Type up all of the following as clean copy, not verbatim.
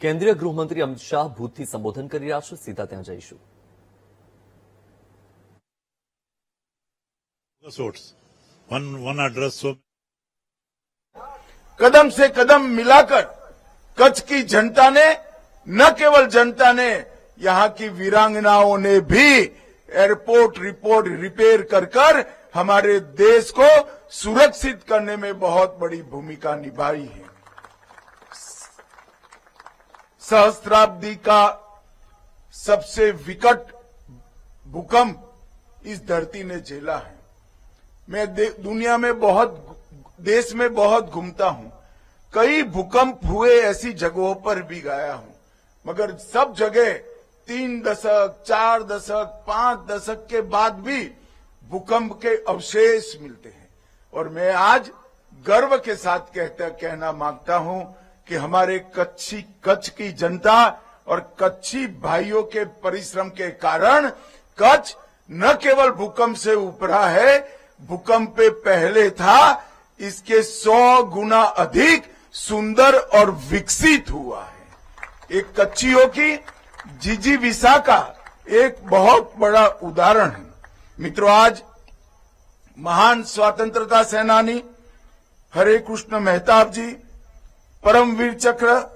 કેન્દ્રીય ગૃહમંત્રી અમિત શાહ ભૂતથી સંબોધન કરી રહ્યા છે. સીધા ત્યાં જઈશું. one address so कदम से कदम मिलाकर कच्छ की जनता ने, न केवल जनता ने, यहाँ की वीरांगनाओं ने भी एयरपोर्ट रिपेयर कर हमारे देश को सुरक्षित करने में बहुत बड़ी भूमिका निभाई है. सहस्त्राब्दी का सबसे विकट भूकंप इस धरती ने झेला है. मैं दुनिया में देश में बहुत घूमता हूं. कई भूकंप हुए ऐसी जगहों पर भी गया हूं, मगर सब जगह 3 दशक, 4 दशक, 5 दशक के बाद भी भूकंप के अवशेष मिलते हैं. और मैं आज गर्व के साथ कहना मांगता हूं कि हमारे कच्छ की जनता और कच्छी भाइयों के परिश्रम के कारण कच्छ न केवल भूकंप से उभरा है, भूकंप पे पहले था, इसके 100 गुना अधिक सुंदर और विकसित हुआ है. एक कच्छियों की जिजीविसा का एक बहुत बड़ा उदाहरण है. मित्रों, आज महान स्वतंत्रता सेनानी हरे कृष्ण मेहताब जी, परमवीर चक्र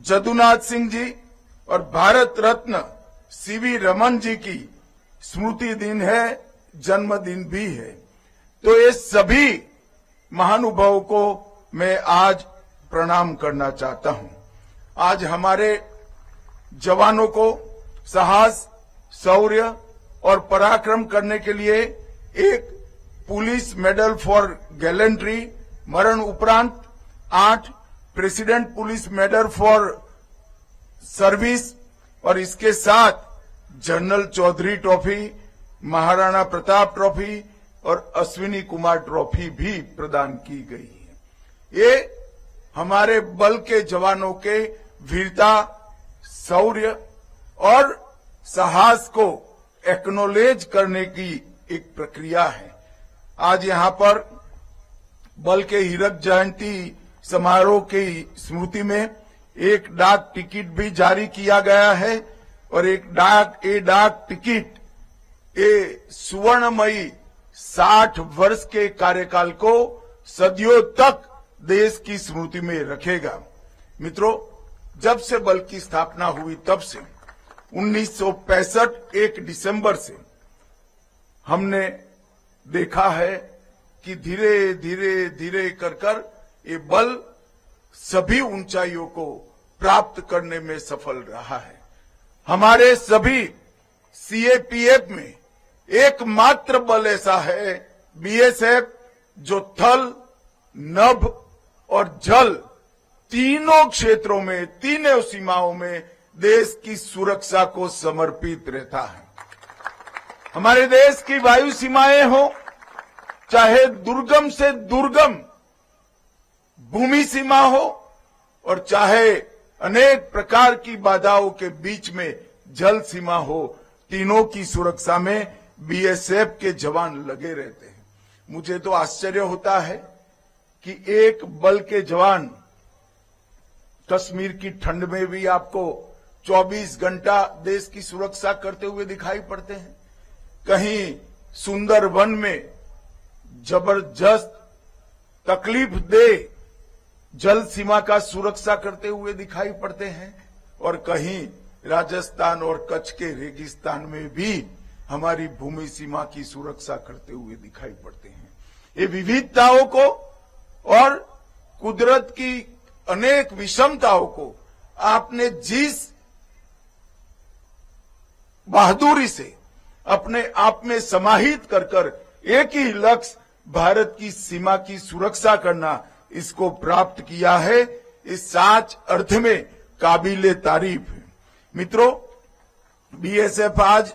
जदुनाथ सिंह जी और भारत रत्न सीवी रमन जी की स्मृति दिन है, जन्मदिन भी है. तो ये सभी महानुभावों को मैं आज प्रणाम करना चाहता हूं. आज हमारे जवानों को साहस, शौर्य और पराक्रम करने के लिए एक पुलिस मेडल फॉर गैलेंट्री, मरण उपरांत 8 president police medal for service और इसके साथ general Chaudhary trophy, Maharana Pratap trophy और अश्विनी कुमार ट्रॉफी भी प्रदान की गई है. ये हमारे बल के जवानों के वीरता, शौर्य और साहस को एक्नॉलेज करने की एक प्रक्रिया है. आज यहाँ पर बल के हीरक जयंती समारोह की स्मृति में एक डाक टिकट भी जारी किया गया है और डाक टिकट सुवर्णमयी 60 वर्ष के कार्यकाल को सदियों तक देश की स्मृति में रखेगा. मित्रों, जब से बल की स्थापना हुई तब से 1965 1 दिसंबर से हमने देखा है कि धीरे धीरे कर ये बल सभी ऊंचाइयों को प्राप्त करने में सफल रहा है. हमारे सभी सीएपीएफ में एकमात्र बल ऐसा है, बीएसएफ, जो थल, नभ और जल तीनों क्षेत्रों में, तीनों सीमाओं में देश की सुरक्षा को समर्पित रहता है. हमारे देश की वायु सीमाएं हो, चाहे दुर्गम से दुर्गम भूमि सीमा हो और चाहे अनेक प्रकार की बाधाओं के बीच में जल सीमा हो, तीनों की सुरक्षा में बीएसएफ के जवान लगे रहते हैं. मुझे तो आश्चर्य होता है कि एक बल के जवान कश्मीर की ठंड में भी आपको 24 घंटा देश की सुरक्षा करते हुए दिखाई पड़ते हैं. कहीं सुंदरवन में जबरदस्त तकलीफ दे जल सीमा का सुरक्षा करते हुए दिखाई पड़ते हैं और कहीं राजस्थान और कच्छ के रेगिस्तान में भी हमारी भूमि सीमा की सुरक्षा करते हुए दिखाई पड़ते हैं. ये विविधताओं को और कुदरत की अनेक विषमताओं को आपने जिस बहादुरी से अपने आप में समाहित कर एक ही लक्ष्य भारत की सीमा की सुरक्षा करना, इसको प्राप्त किया है, इस सच अर्थ में काबिले तारीफ है. मित्रों, बीएसएफ आज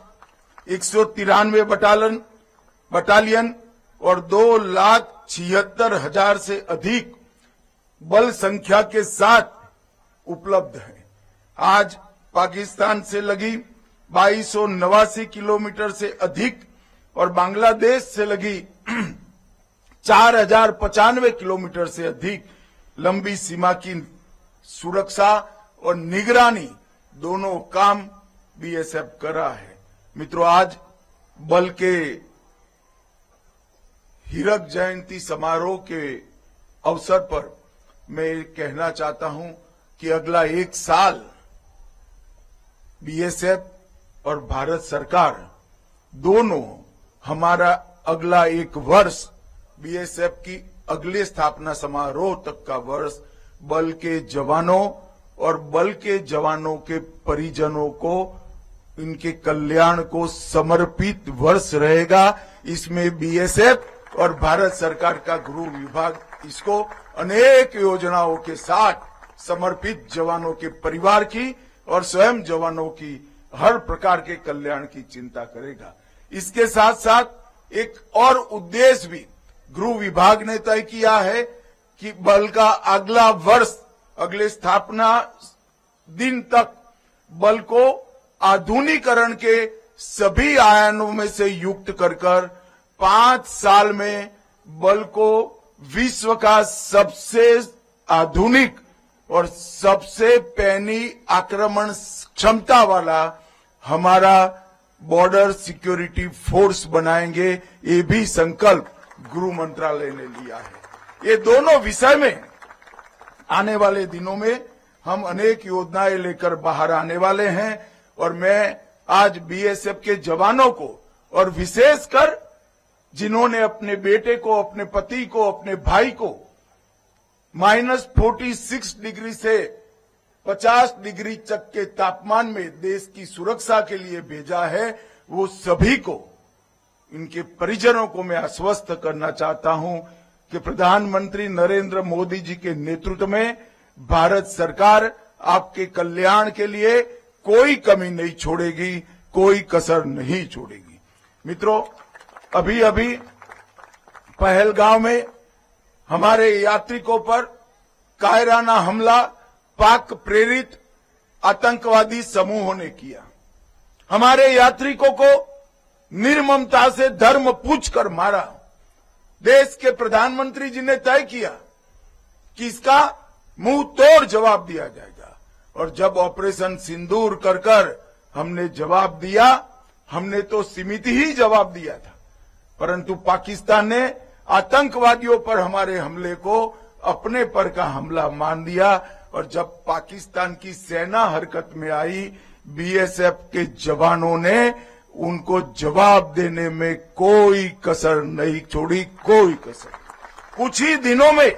193 बटालियन और 2,76,000 से अधिक बल संख्या के साथ उपलब्ध है. आज पाकिस्तान से लगी 2289 किलोमीटर से अधिक और बांग्लादेश से लगी 4095 किलोमीटर से अधिक लंबी सीमा की सुरक्षा और निगरानी दोनों काम बीएसएफ कर रहा है। मित्रों, आज बल के हीरक जयंती समारोह के अवसर पर मैं कहना चाहता हूं कि अगला एक साल बीएसएफ और भारत सरकार दोनों, हमारा अगला एक वर्ष बीएसएफ की अगले स्थापना समारोह तक का वर्ष बल के जवानों और बल के जवानों के परिजनों को, इनके कल्याण को समर्पित वर्ष रहेगा। इसमें बीएसएफ और भारत सरकार का गृह विभाग इसको अनेक योजनाओं के साथ समर्पित जवानों के परिवार की और स्वयं जवानों की हर प्रकार के कल्याण की चिंता करेगा। इसके साथ साथ एक और उद्देश्य भी गृह विभाग ने तय किया है कि बल का अगला वर्ष, अगले स्थापना दिन तक बल को आधुनिकीकरण के सभी आयामों में से युक्त कर 5 साल में बल को विश्व का सबसे आधुनिक और सबसे पैनी आक्रमण क्षमता वाला हमारा बॉर्डर सिक्योरिटी फोर्स बनाएंगे। ये भी संकल्प गृह मंत्रालय ने लिया है। ये दोनों विषय में आने वाले दिनों में हम अनेक योजनाएं लेकर बाहर आने वाले हैं और मैं आज बीएसएफ के जवानों को और विशेषकर जिन्होंने अपने बेटे को, अपने पति को, अपने भाई को -46 डिग्री से 50 डिग्री तक के तापमान में देश की सुरक्षा के लिए भेजा है, वो सभी को, इनके परिजनों को मैं आश्वस्त करना चाहता हूं कि प्रधानमंत्री नरेंद्र मोदी जी के नेतृत्व में भारत सरकार आपके कल्याण के लिए कोई कमी नहीं छोड़ेगी, कोई कसर नहीं छोड़ेगी। मित्रों, अभी अभी पहलगांव में हमारे यात्रिकों पर कायराना हमला पाक प्रेरित आतंकवादी समूहों ने किया। हमारे यात्रिकों को निर्ममता से धर्म पूछकर मारा। देश के प्रधानमंत्री जी ने तय किया कि इसका मुंह तोड़ जवाब दिया जाएगा और जब ऑपरेशन सिंदूर कर हमने जवाब दिया, हमने तो सीमित ही जवाब दिया था, परंतु पाकिस्तान ने आतंकवादियों पर हमारे हमले को अपने पर का हमला मान दिया और जब पाकिस्तान की सेना हरकत में आई, बीएसएफ के जवानों ने उनको जवाब देने में कोई कसर नहीं छोड़ी, कोई कसर। कुछ ही दिनों में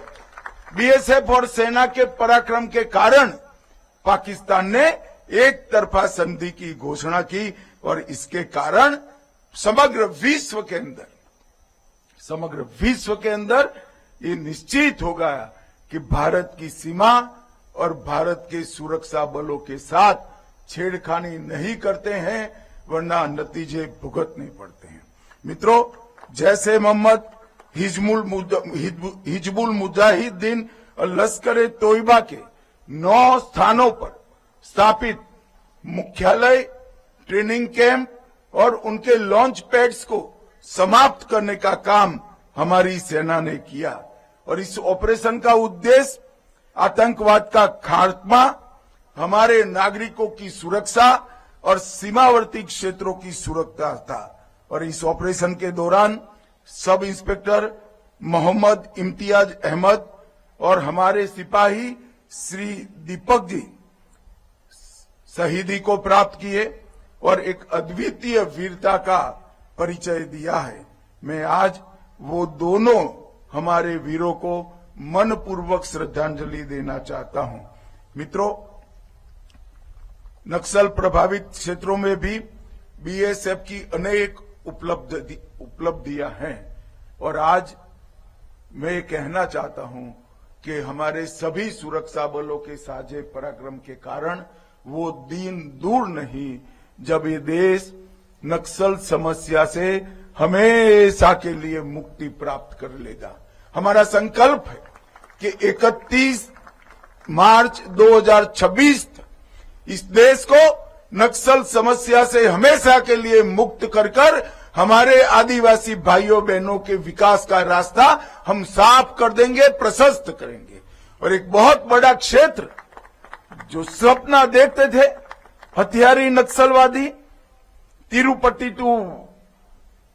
बीएसएफ और सेना के पराक्रम के कारण पाकिस्तान ने एक तरफा संधि की घोषणा की और इसके कारण समग्र विश्व के अंदर ये निश्चित हो गया कि भारत की सीमा और भारत के सुरक्षा बलों के साथ छेड़खानी नहीं करते हैं, वरना नतीजे भुगतने पड़ते हैं। मित्रों, जैसे मोहम्मद हिजबुल मुजाहिदीन और लश्कर तोयबा के 9 स्थानों पर स्थापित मुख्यालय, ट्रेनिंग कैंप और उनके लॉन्च पैड्स को समाप्त करने का काम हमारी सेना ने किया और इस ऑपरेशन का उद्देश्य आतंकवाद का खात्मा, हमारे नागरिकों की सुरक्षा और सीमावर्ती क्षेत्रों की सुरक्षा था। और इस ऑपरेशन के दौरान सब इंस्पेक्टर मोहम्मद इम्तियाज अहमद और हमारे सिपाही श्री दीपक जी शहीदी को प्राप्त किए और एक अद्वितीय वीरता का परिचय दिया है। मैं आज वो दोनों हमारे वीरों को मनपूर्वक श्रद्धांजलि देना चाहता हूं। मित्रों, नक्सल प्रभावित क्षेत्रों में भी बीएसएफ की अनेक उपलब्धियां हैं और आज मैं कहना चाहता हूं कि हमारे सभी सुरक्षा बलों के साझे पराक्रम के कारण वो दिन दूर नहीं जब ये देश नक्सल समस्या से हमेशा के लिए मुक्ति प्राप्त कर लेगा। हमारा संकल्प है कि 31 मार्च 2026 तक इस देश को नक्सल समस्या से हमेशा के लिए मुक्त कर हमारे आदिवासी भाइयों बहनों के विकास का रास्ता हम साफ कर देंगे, प्रशस्त करेंगे। और एक बहुत बड़ा क्षेत्र जो सपना देखते थे हथियारी नक्सलवादी, तिरुपति टू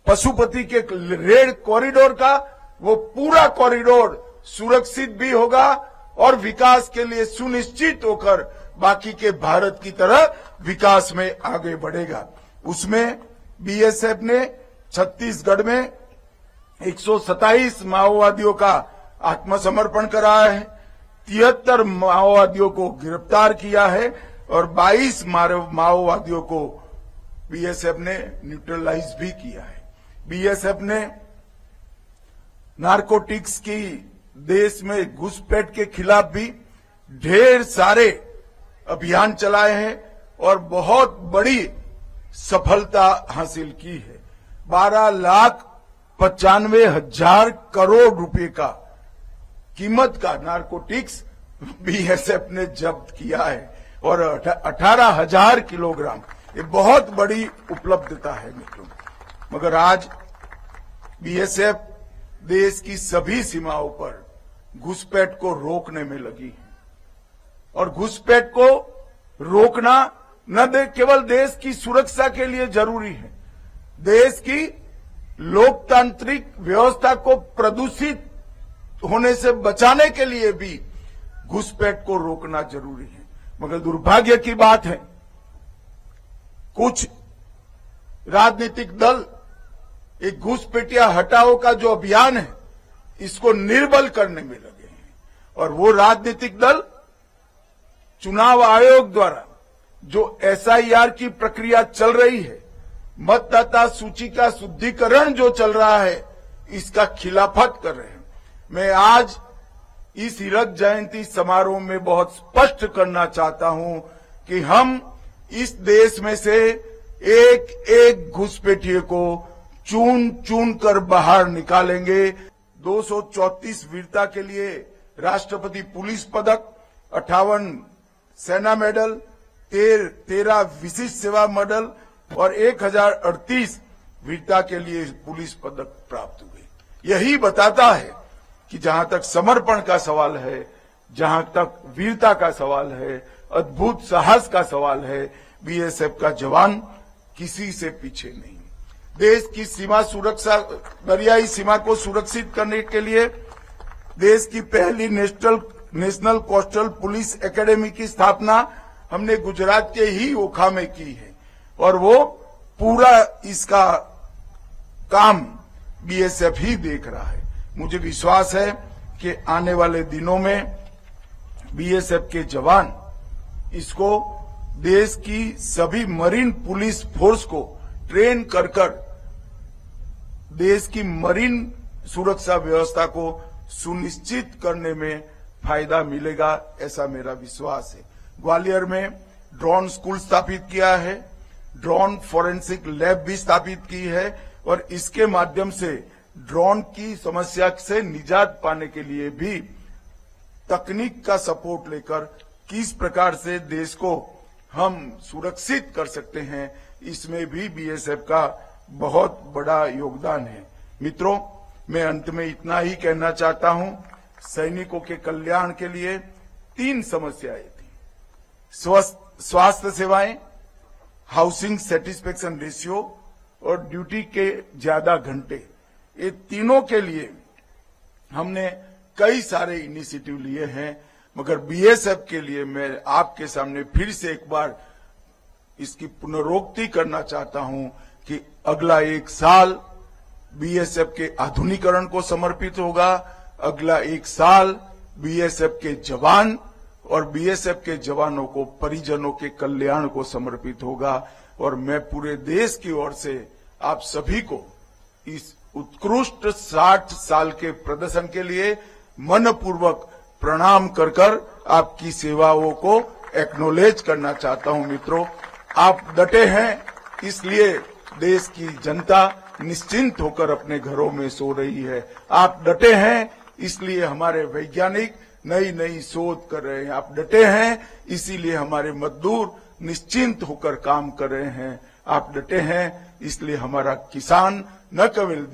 पशुपति के रेड कॉरिडोर का, वो पूरा कॉरिडोर सुरक्षित भी होगा और विकास के लिए सुनिश्चित होकर बाकी के भारत की तरह विकास में आगे बढ़ेगा। उसमें बीएसएफ ने छत्तीसगढ़ में 127 माओवादियों का आत्मसमर्पण कराया है, 73 माओवादियों को गिरफ्तार किया है और 22 माओवादियों को बीएसएफ ने न्यूट्रलाइज भी किया है। बीएसएफ ने नारकोटिक्स की देश में घुसपैठ के खिलाफ भी ढेर सारे अभियान चलाए हैं और बहुत बड़ी सफलता हासिल की है। 12,95,000 करोड़ रुपए का कीमत का नारकोटिक्स बीएसएफ ने जब्त किया है और 18,000 किलोग्राम, ये बहुत बड़ी उपलब्धता है मित्रों। मगर आज बीएसएफ देश की सभी सीमाओं पर घुसपैठ को रोकने में लगी है और घुसपैठ को रोकना न केवल देश की सुरक्षा के लिए जरूरी है, देश की लोकतांत्रिक व्यवस्था को प्रदूषित होने से बचाने के लिए भी घुसपैठ को रोकना जरूरी है। मगर दुर्भाग्य की बात है, कुछ राजनीतिक दल एक घुसपैठिया हटाओ का जो अभियान है इसको निर्बल करने में लगे हैं और वो राजनीतिक दल चुनाव आयोग द्वारा जो एसआईआर की प्रक्रिया चल रही है, मतदाता सूची का शुद्धिकरण जो चल रहा है, इसका खिलाफत कर रहे हैं। मैं आज इस हीरक जयंती समारोह में बहुत स्पष्ट करना चाहता हूं कि हम इस देश में से एक एक घुसपैठिए को चुन चुन कर बाहर निकालेंगे। 234 वीरता के लिए राष्ट्रपति पुलिस पदक, 58 सेना मेडल, 13 विशिष्ट सेवा मेडल और 1038 वीरता के लिए पुलिस पदक प्राप्त हुए। यही बताता है कि जहां तक समर्पण का सवाल है, जहां तक वीरता का सवाल है, अद्भुत साहस का सवाल है, बीएसएफ का जवान किसी से पीछे नहीं। देश की सीमा सुरक्षा, दरियाई सीमा को सुरक्षित करने के लिए देश की पहली नेशनल कोस्टल पुलिस एकेडमी की स्थापना हमने गुजरात के ही ओखा में की है और वो पूरा इसका काम बीएसएफ ही देख रहा है। मुझे विश्वास है कि आने वाले दिनों में बीएसएफ के जवान इसको देश की सभी मरीन पुलिस फोर्स को ट्रेन कर देश की मरीन सुरक्षा व्यवस्था को सुनिश्चित करने में फायदा मिलेगा, ऐसा मेरा विश्वास है। ग्वालियर में ड्रोन स्कूल स्थापित किया है, ड्रोन फोरेंसिक लैब भी स्थापित की है और इसके माध्यम से ड्रोन की समस्या से निजात पाने के लिए भी तकनीक का सपोर्ट लेकर किस प्रकार से देश को हम सुरक्षित कर सकते हैं, इसमें भी बीएसएफ का बहुत बड़ा योगदान है। मित्रों, मैं अंत में इतना ही कहना चाहता हूं, सैनिकों के कल्याण के लिए 3 समस्याएं थी: स्वास्थ्य सेवाएं, हाउसिंग सेटिस्फेक्शन रेशियो और ड्यूटी के ज्यादा घंटे। ये तीनों के लिए हमने कई सारे इनिशिएटिव लिए हैं, मगर बीएसएफ के लिए मैं आपके सामने फिर से एक बार इसकी पुनरोक्ति करना चाहता हूं कि अगला 1 साल बीएसएफ के आधुनिकीकरण को समर्पित होगा। अगला 1 साल बीएसएफ के जवान और बीएसएफ के जवानों को, परिजनों के कल्याण को समर्पित होगा और मैं पूरे देश की ओर से आप सभी को इस उत्कृष्ट 60 साल के प्रदर्शन के लिए मनपूर्वक प्रणाम कर आपकी सेवाओं को एक्नॉलेज करना चाहता हूं। मित्रों, आप डटे हैं, इसलिए देश की जनता निश्चिंत होकर अपने घरों में सो रही है। आप डटे हैं, इसलिए हमारे वैज्ञानिक नई नई शोध कर रहे हैं। आप डटे हैं, इसीलिए हमारे मजदूर निश्चिंत होकर काम कर रहे हैं। आप डटे हैं, इसलिए हमारा किसान न केवल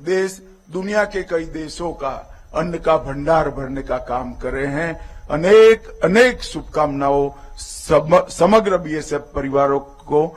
देश दुनिया के कई देशों का अन्न का भंडार भरने का काम कर रहे हैं। अनेक अनेक शुभकामनाओं समग्र बीएसएफ परिवारों को